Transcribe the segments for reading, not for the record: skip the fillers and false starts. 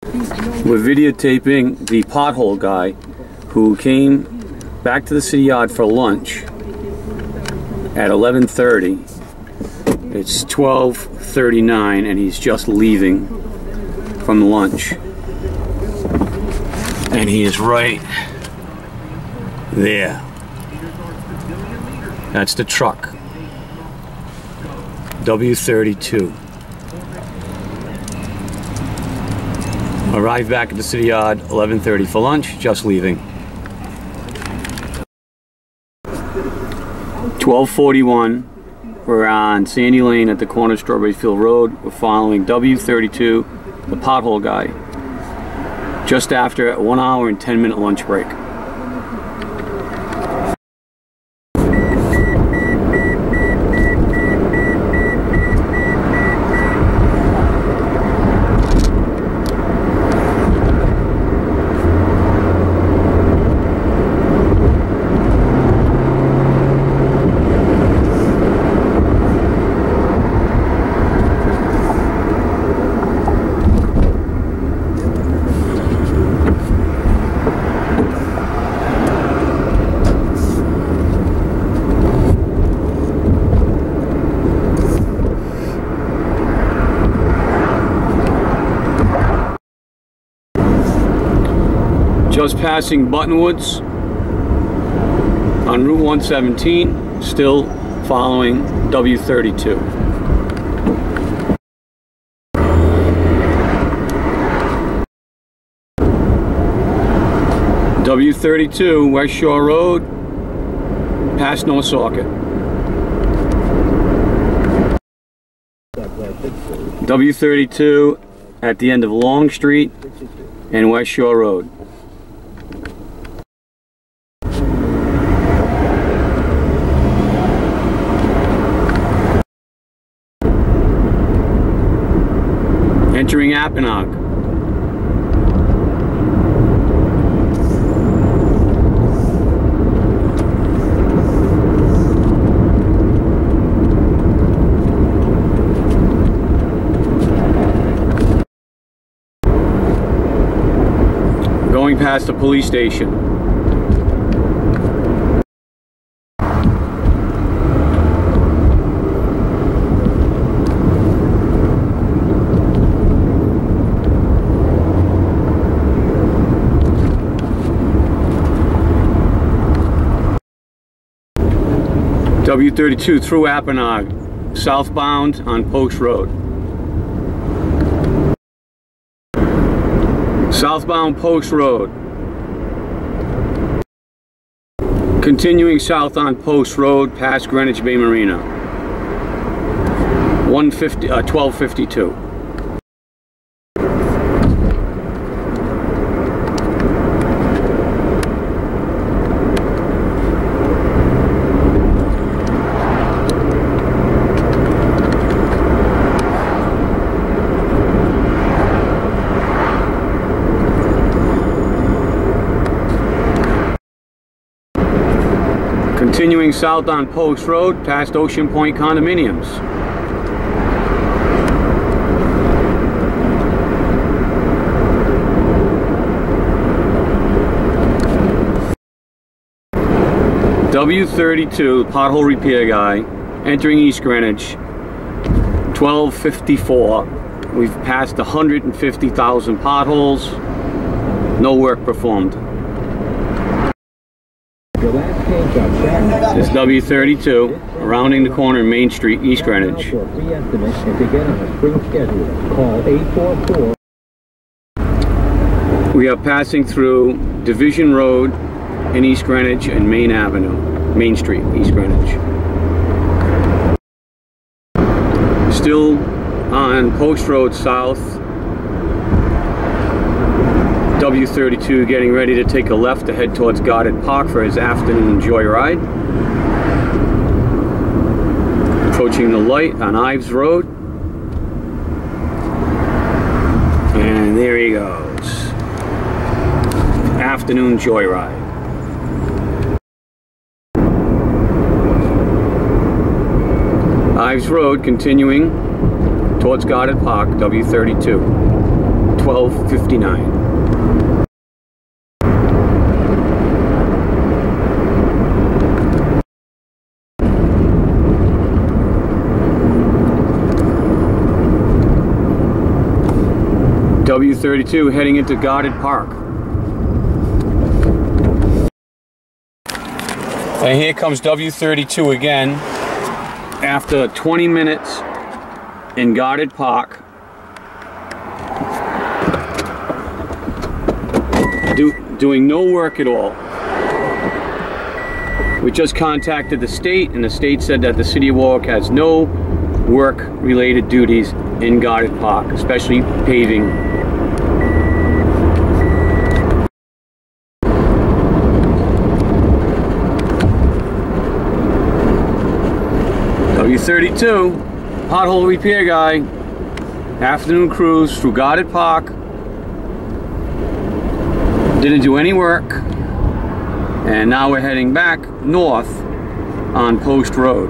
We're videotaping the pothole guy who came back to the city yard for lunch at 11:30. It's 12:39 and he's just leaving from lunch. And he is right there. That's the truck. W32. Arrived back at the city yard 11:30 for lunch, just leaving. 12:41. We're on Sandy Lane at the corner of Strawberry Field Road. We're following W32, the pothole guy, just after a 1 hour and 10-minute lunch break. Just passing Buttonwoods on Route 117, still following W32. W32, West Shore Road, past North Socket. W32 at the end of Long Street and West Shore Road. Entering Apponaug. Going past the police station. W32 through Apponaug, southbound on Post Road. Southbound Post Road. Continuing south on Post Road past Greenwich Bay Marina. 1252. Continuing south on Post Road, past Ocean Point Condominiums. W32, pothole repair guy, entering East Greenwich, 12:54. We've passed 150,000 potholes, no work performed. This is W32, rounding the corner in Main Street, East Greenwich. We are passing through Division Road in East Greenwich and Main Avenue, Main Street, East Greenwich. Still on Post Road South. W32 getting ready to take a left to head towards Goddard Park for his afternoon joyride. Approaching the light on Ives Road. And there he goes. Afternoon joyride. Ives Road continuing towards Goddard Park, W32. 12:59. W32 heading into guarded park. And here comes W32 again after 20 minutes in guarded park. Doing no work at all. We just contacted the state, and the state said that the City of Warwick has no work-related duties in guarded park, especially paving. W32, pothole repair guy, afternoon cruise through guarded park. Didn't do any work, and now we're heading back north on Post Road.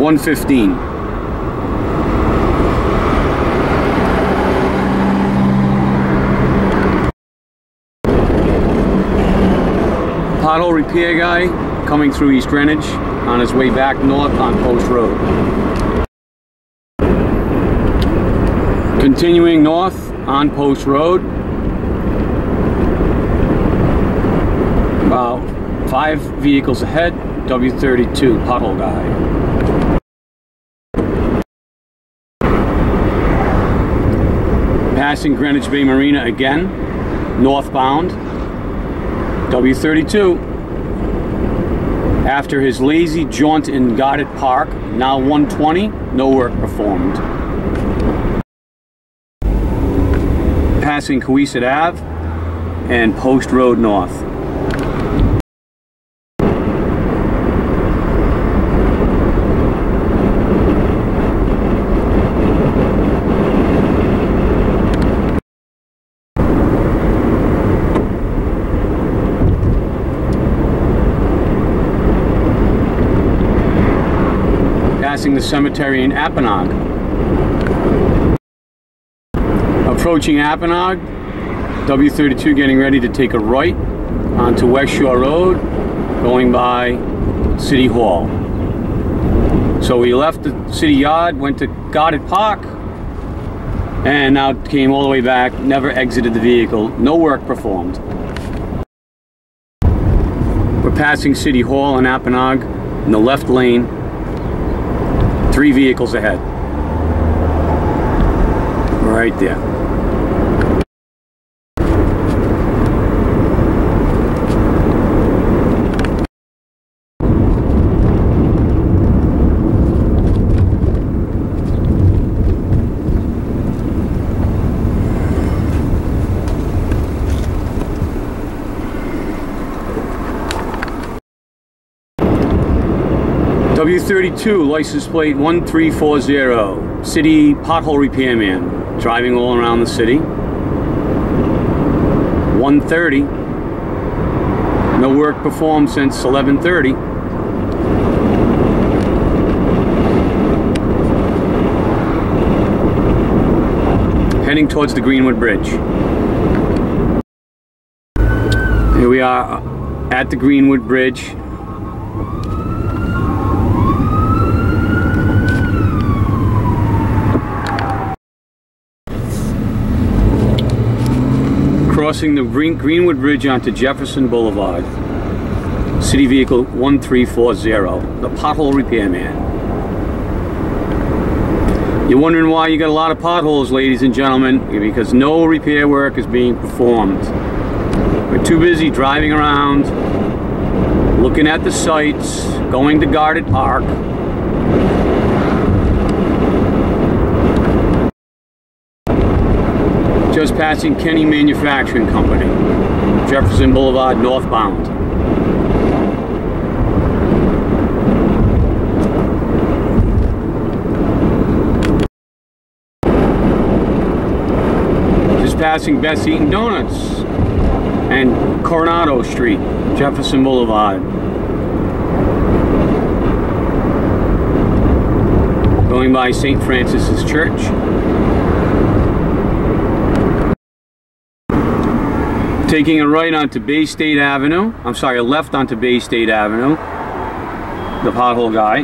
1:15. Pothole repair guy coming through East Greenwich on his way back north on Post Road. Continuing north on Post Road, about 5 vehicles ahead, W32 pothole guy. Passing Greenwich Bay Marina again, northbound, W32. After his lazy jaunt in guarded park, now 1:20, no work performed. Passing Coesit Ave and Post Road North. Passing the cemetery in Apponaug. Approaching Apponaug, W32 getting ready to take a right onto West Shore Road, going by City Hall. So we left the city yard, went to guarded park, and now came all the way back, never exited the vehicle, no work performed. We're passing City Hall in Apponaug in the left lane, 3 vehicles ahead. Right there. W32, license plate 1340, city pothole repairman, driving all around the city. 1:30, no work performed since 11:30. Heading towards the Greenwood Bridge. Here we are at the Greenwood Bridge. Crossing the Greenwood Bridge onto Jefferson Boulevard. City vehicle 1340, the pothole repairman. You're wondering why you got a lot of potholes, ladies and gentlemen, because no repair work is being performed. We're too busy driving around, looking at the sights, going to guarded park. Just passing Kenny Manufacturing Company, Jefferson Boulevard northbound. Just passing Best Eatin' Donuts and Coronado Street, Jefferson Boulevard. Going by St. Francis's Church. Taking a right onto Bay State Avenue. I'm sorry, a left onto Bay State Avenue. The pothole guy.